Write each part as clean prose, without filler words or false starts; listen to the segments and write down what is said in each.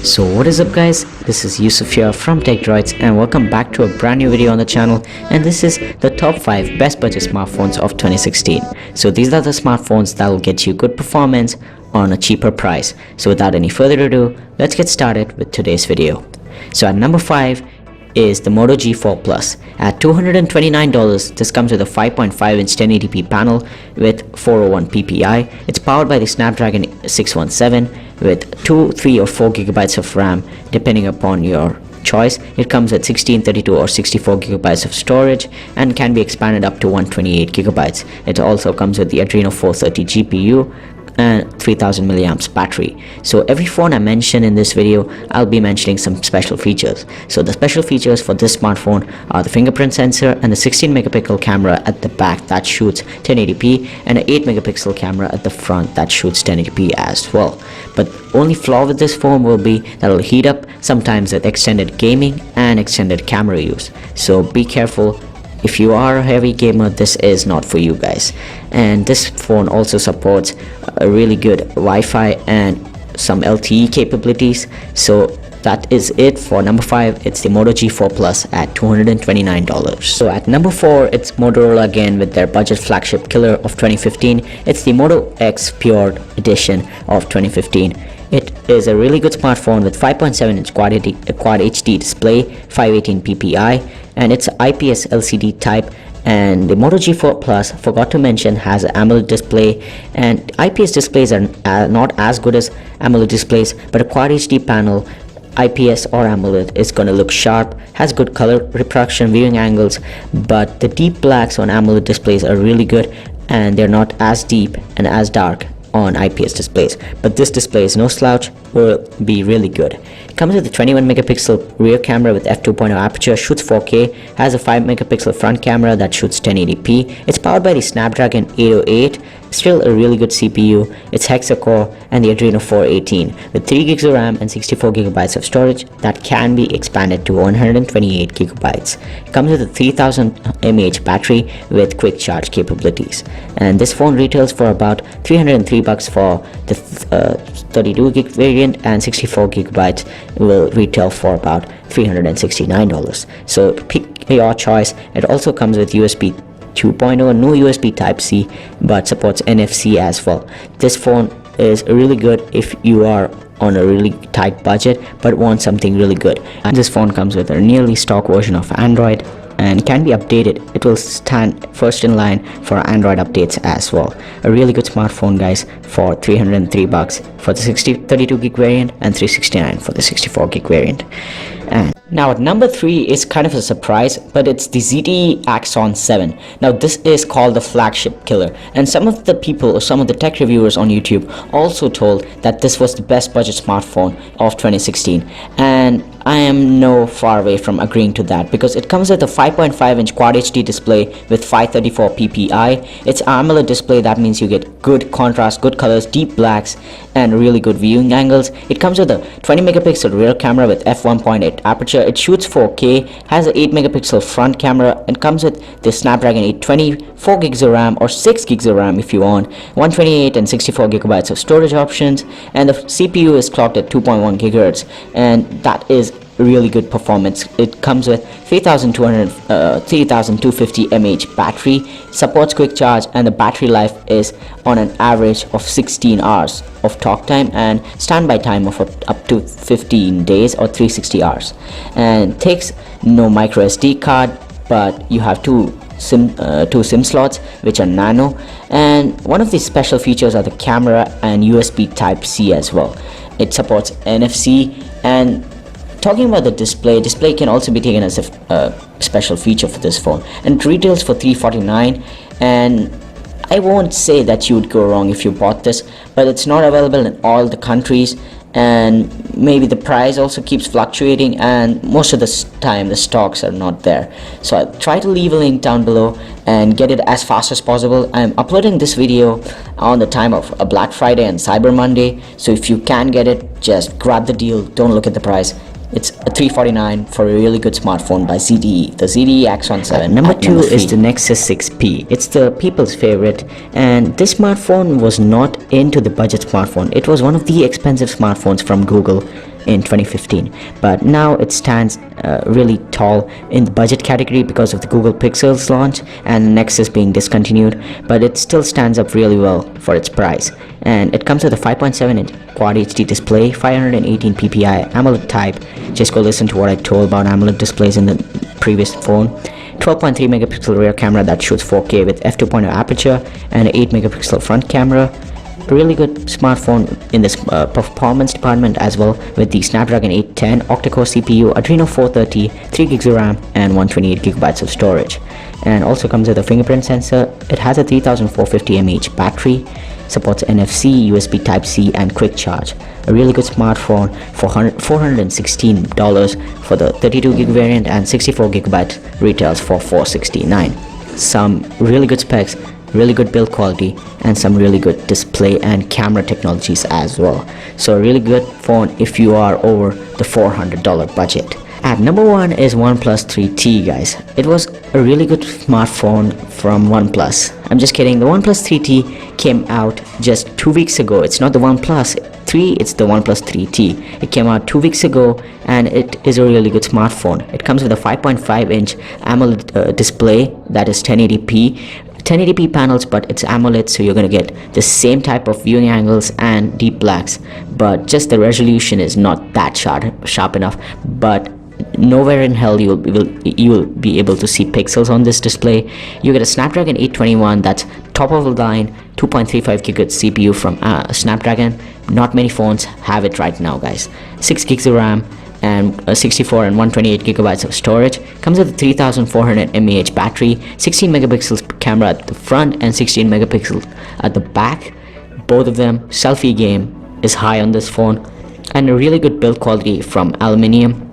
So what is up guys, this is Yusuf here from TECHDROIDS and welcome back to a brand new video on the channel, and this is the top 5 best budget smartphones of 2016. So these are the smartphones that will get you good performance on a cheaper price. So without any further ado, let's get started with today's video. So at number 5 is the Moto G4 Plus. At $229, this comes with a 5.5-inch 1080p panel with 401 ppi. It's powered by the Snapdragon 617 with 2, 3 or 4 gigabytes of RAM depending upon your choice. It comes with 16, 32 or 64 gigabytes of storage and can be expanded up to 128 gigabytes. It also comes with the Adreno 430 GPU and 3000 milliamps battery. So every phone I mention in this video, I'll be mentioning some special features. So the special features for this smartphone are the fingerprint sensor and the 16 megapixel camera at the back that shoots 1080p and an 8 megapixel camera at the front that shoots 1080p as well. But only flaw with this phone will be that it'll heat up sometimes with extended gaming and extended camera use. So be careful. If you are a heavy gamer, this is not for you guys. And this phone also supports a really good Wi-Fi and some LTE capabilities. So that is it for number 5. It's the Moto G4 Plus at $229. So at number 4, it's Motorola again with their budget flagship killer of 2015. It's the Moto X Pure Edition of 2015. It is a really good smartphone with 5.7-inch Quad HD display, 518 ppi, and it's IPS LCD type. And the Moto G4 Plus, forgot to mention, has an AMOLED display, and IPS displays are not as good as AMOLED displays, but a Quad HD panel, IPS or AMOLED, is going to look sharp, has good color reproduction, viewing angles, but the deep blacks on AMOLED displays are really good and they're not as deep and as dark on IPS displays. But this display is no slouch, will be really good. It comes with a 21 megapixel rear camera with f2.0 aperture, shoots 4K, has a 5 megapixel front camera that shoots 1080p. It's powered by the Snapdragon 808, still a really good CPU. It's hexa-core and the Adreno 418 with 3 gigs of RAM and 64 gigabytes of storage that can be expanded to 128 gigabytes. It comes with a 3000 mAh battery with quick charge capabilities. And this phone retails for about $303 for the 32 gig variant, and 64 gigabytes will retail for about $369. So pick your choice. It also comes with USB 2.0, no USB Type-C, but supports NFC as well. This phone is really good if you are on a really tight budget but want something really good. And this phone comes with a nearly stock version of Android and can be updated. It will stand first in line for Android updates as well. A really good smartphone guys for $303 for the 32 gig variant and $369 for the 64 gig variant. And now at number 3 is kind of a surprise, but it's the ZTE AXON 7. Now this is called the flagship killer, and some of the people or some of the tech reviewers on YouTube also told that this was the best budget smartphone of 2016, and I am no far away from agreeing to that, because it comes with a 5.5-inch Quad HD display with 534 ppi. It's AMOLED display, that means you get good contrast, good colors, deep blacks and really good viewing angles. It comes with a 20 megapixel rear camera with f1.8 aperture. It shoots 4K, has an 8 megapixel front camera, and comes with the Snapdragon 820, 4 gigs of RAM or 6 gigs of RAM if you want, 128 and 64 gigabytes of storage options, and the CPU is clocked at 2.1 gigahertz, and that is really good performance. It comes with 3250 mAh battery, supports quick charge, and the battery life is on an average of 16 hours of talk time and standby time of up to 15 days or 360 hours. And takes no micro SD card, but you have two SIM slots which are nano, and one of the special features are the camera and USB Type-C as well. It supports NFC. And talking about the display can also be taken as a special feature for this phone, and it retails for $349. And I won't say that you would go wrong if you bought this, but it's not available in all the countries, and maybe the price also keeps fluctuating, and most of the time the stocks are not there. So I'll try to leave a link down below and get it as fast as possible. I'm uploading this video on the time of a Black Friday and Cyber Monday, so if you can get it, just grab the deal, don't look at the price. It's a $349 for a really good smartphone by ZTE, the ZTE AXON 7. Number 2 is the Nexus 6P. It's the people's favorite, and this smartphone was not into the budget smartphone. It was one of the expensive smartphones from Google. in 2015, but now it stands really tall in the budget category because of the Google Pixel's launch and Nexus being discontinued, but it still stands up really well for its price. And it comes with a 5.7-inch Quad HD display, 518 ppi AMOLED type. Just go listen to what I told about AMOLED displays in the previous phone. 12.3 megapixel rear camera that shoots 4K with f2.0 aperture and an 8 megapixel front camera. A really good smartphone in this performance department as well, with the Snapdragon 810 octa-core CPU, Adreno 430, 3 gigs of RAM and 128 gigabytes of storage. And also comes with a fingerprint sensor. It has a 3450 mAh battery, supports NFC, USB Type-C and quick charge. A really good smartphone for $416 for the 32 gig variant, and 64 gigabyte retails for $469. Some really good specs, really good build quality, and some really good display and camera technologies as well. So a really good phone if you are over the $400 budget. At number 1 is OnePlus 3T, guys. It was a really good smartphone from OnePlus. I'm just kidding. The OnePlus 3T came out just 2 weeks ago. It's not the OnePlus 3, it's the OnePlus 3T. It came out 2 weeks ago and it is a really good smartphone. It comes with a 5.5-inch AMOLED display that is 1080p panels, but it's AMOLED, so you're gonna get the same type of viewing angles and deep blacks, but just the resolution is not that sharp enough. But nowhere in hell you will be able to see pixels on this display. You get a Snapdragon 821 that's top of the line, 2.35 gigahertz CPU from Snapdragon. Not many phones have it right now, guys. 6 gigs of RAM and 64 and 128 gigabytes of storage. Comes with a 3400 mAh battery, 16 megapixels camera at the front and 16 megapixels at the back. Both of them. Selfie game is high on this phone, and a really good build quality from aluminium.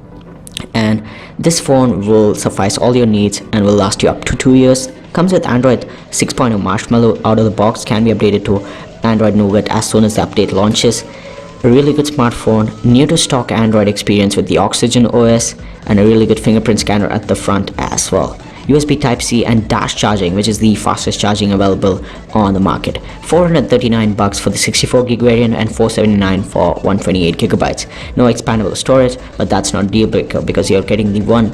And this phone will suffice all your needs and will last you up to 2 years. Comes with Android 6.0 Marshmallow out of the box, can be updated to Android Nougat as soon as the update launches. A really good smartphone, new to stock Android experience with the Oxygen OS, and a really good fingerprint scanner at the front as well. USB Type-C and dash charging, which is the fastest charging available on the market. $439 for the 64 gig variant and $479 for 128 gigabytes. No expandable storage, but that's not deal breaker because you're getting the one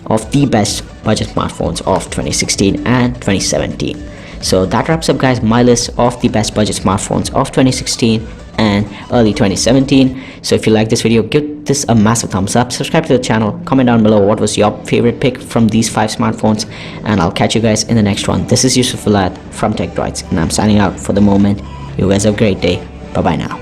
of the best budget smartphones of 2016 and 2017. So that wraps up, guys, my list of the best budget smartphones of 2016 and early 2017. So if you like this video, give this a massive thumbs up, subscribe to the channel, comment down below what was your favorite pick from these 5 smartphones, and I'll catch you guys in the next one. This is Yusuf from TECHDROIDS, and I'm signing out for the moment. You guys have a great day. Bye bye now.